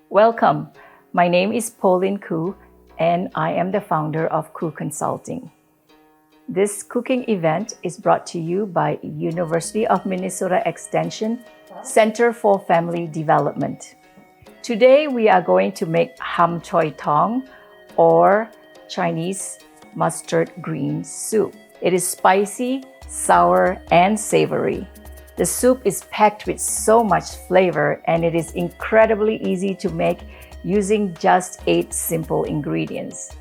Welcome. My name is Poh Lin Khoo, and I am the founder of Khoo Consulting. This cooking event is brought to you by University of Minnesota Extension Center for Family Development. Today we are going to make Choy Tong, or Chinese mustard green soup. It is spicy, sour, and savory. The soup is packed with so much flavor, and it is incredibly easy to make using just 8 simple ingredients.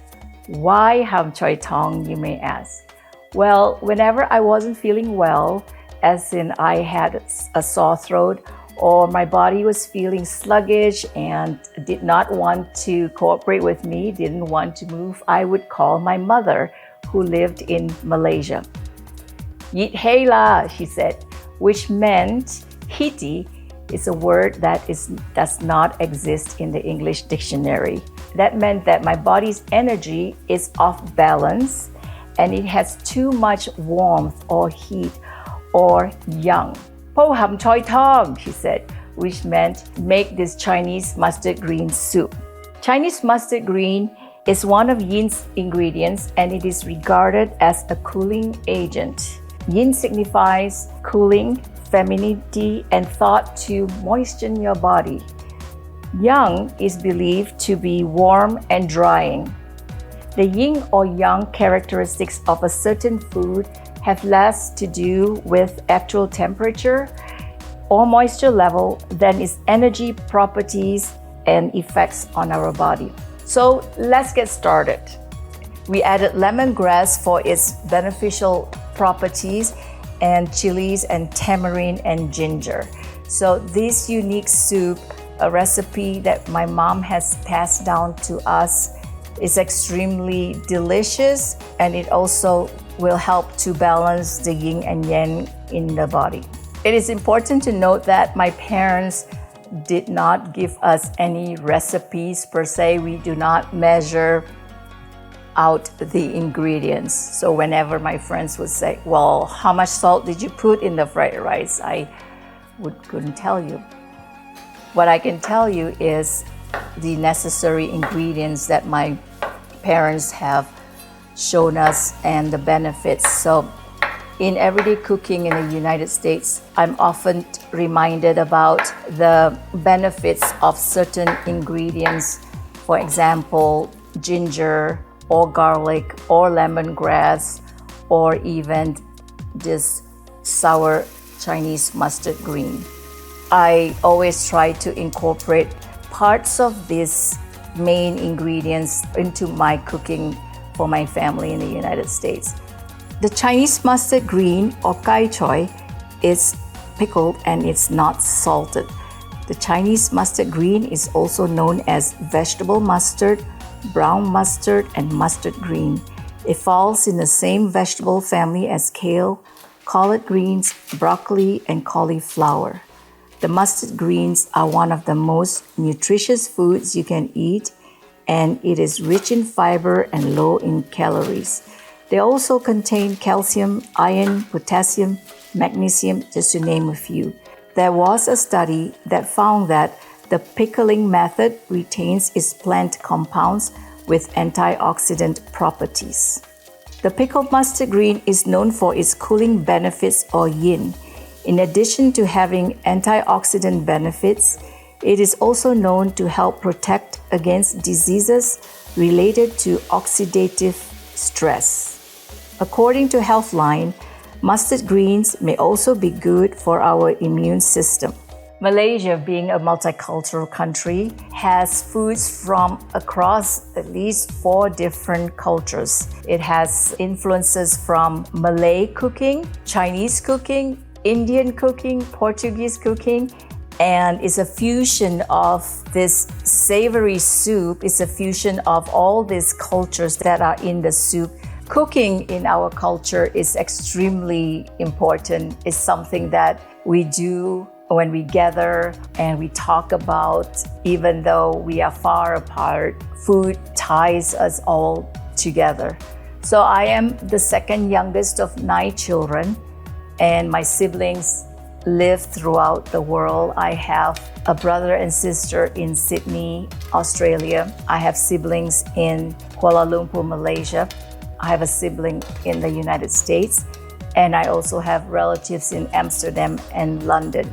Why Choy Tong, you may ask? Well, whenever I wasn't feeling well, as in I had a sore throat or my body was feeling sluggish and did not want to cooperate with me, didn't want to move, I would call my mother, who lived in Malaysia. Yit hey la, she said, which meant hiti is a word that does not exist in the English dictionary. That meant that my body's energy is off balance and it has too much warmth or heat or yang. Po Choy Tong, she said, which meant make this Chinese mustard green soup. Chinese mustard green is one of yin's ingredients, and it is regarded as a cooling agent. Yin signifies cooling, femininity, and thought to moisten your body. Yang is believed to be warm and drying. The yin or yang characteristics of a certain food have less to do with actual temperature or moisture level than its energy properties and effects on our body. So let's get started. We added lemongrass for its beneficial properties and chilies and tamarind and ginger. So this unique soup, a recipe that my mom has passed down to us, is extremely delicious, and it also will help to balance the yin and yang in the body. It is important to note that my parents did not give us any recipes per se. We do not measure out the ingredients. So whenever my friends would say, well, how much salt did you put in the fried rice? I couldn't tell you. What I can tell you is the necessary ingredients that my parents have shown us and the benefits. So in everyday cooking in the United States, I'm often reminded about the benefits of certain ingredients. For example, ginger or garlic or lemongrass, or even this sour Chinese mustard green. I always try to incorporate parts of these main ingredients into my cooking for my family in the United States. The Chinese mustard green, or kai choy, is pickled and it's not salted. The Chinese mustard green is also known as vegetable mustard, brown mustard, and mustard green. It falls in the same vegetable family as kale, collard greens, broccoli, and cauliflower. The mustard greens are one of the most nutritious foods you can eat, and it is rich in fiber and low in calories. They also contain calcium, iron, potassium, magnesium, just to name a few. There was a study that found that the pickling method retains its plant compounds with antioxidant properties. The pickled mustard green is known for its cooling benefits, or yin. In addition to having antioxidant benefits, it is also known to help protect against diseases related to oxidative stress. According to Healthline, mustard greens may also be good for our immune system. Malaysia, being a multicultural country, has foods from across at least 4 different cultures. It has influences from Malay cooking, Chinese cooking, Indian cooking, Portuguese cooking, and it's a fusion of this savory soup. It's a fusion of all these cultures that are in the soup. Cooking in our culture is extremely important. It's something that we do when we gather and we talk about. Even though we are far apart, food ties us all together. So I am the second youngest of 9 children, and my siblings live throughout the world. I have a brother and sister in Sydney, Australia. I have siblings in Kuala Lumpur, Malaysia. I have a sibling in the United States, and I also have relatives in Amsterdam and London.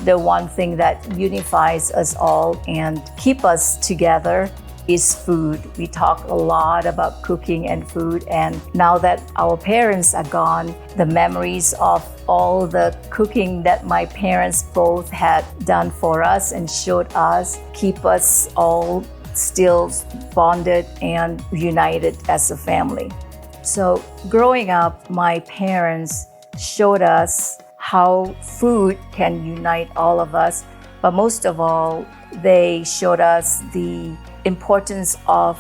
The one thing that unifies us all and keep us together is food. We talk a lot about cooking and food, and now that our parents are gone, the memories of all the cooking that my parents both had done for us and showed us keep us all still bonded and united as a family. So growing up, my parents showed us how food can unite all of us, but most of all, they showed us the importance of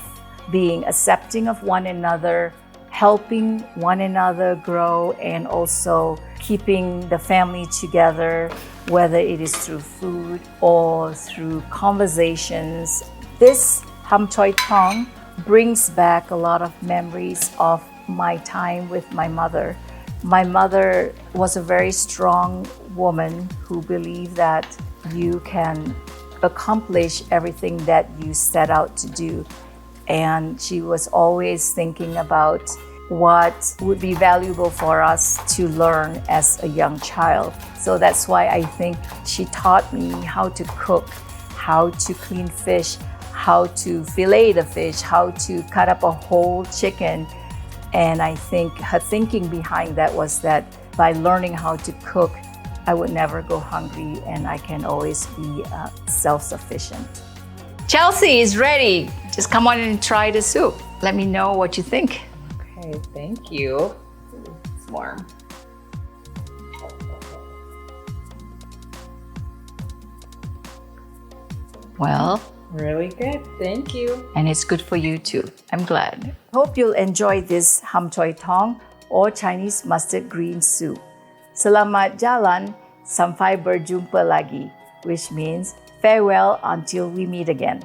being accepting of one another, helping one another grow, and also keeping the family together, whether it is through food or through conversations. This Choy Tong brings back a lot of memories of my time with my mother. My mother was a very strong woman who believed that you can accomplish everything that you set out to do. And she was always thinking about what would be valuable for us to learn as a young child. So that's why I think she taught me how to cook, how to clean fish, how to fillet the fish, how to cut up a whole chicken. And I think her thinking behind that was that by learning how to cook, I would never go hungry and I can always be self-sufficient. Chelsea is ready. Just come on and try the soup. Let me know what you think. Okay, thank you. It's warm. Well, Really good, thank you. and it's good for you too. I'm glad. Hope you'll enjoy this Choy Tong or Chinese mustard green soup. Selamat jalan, sampai berjumpa lagi, which means farewell until we meet again.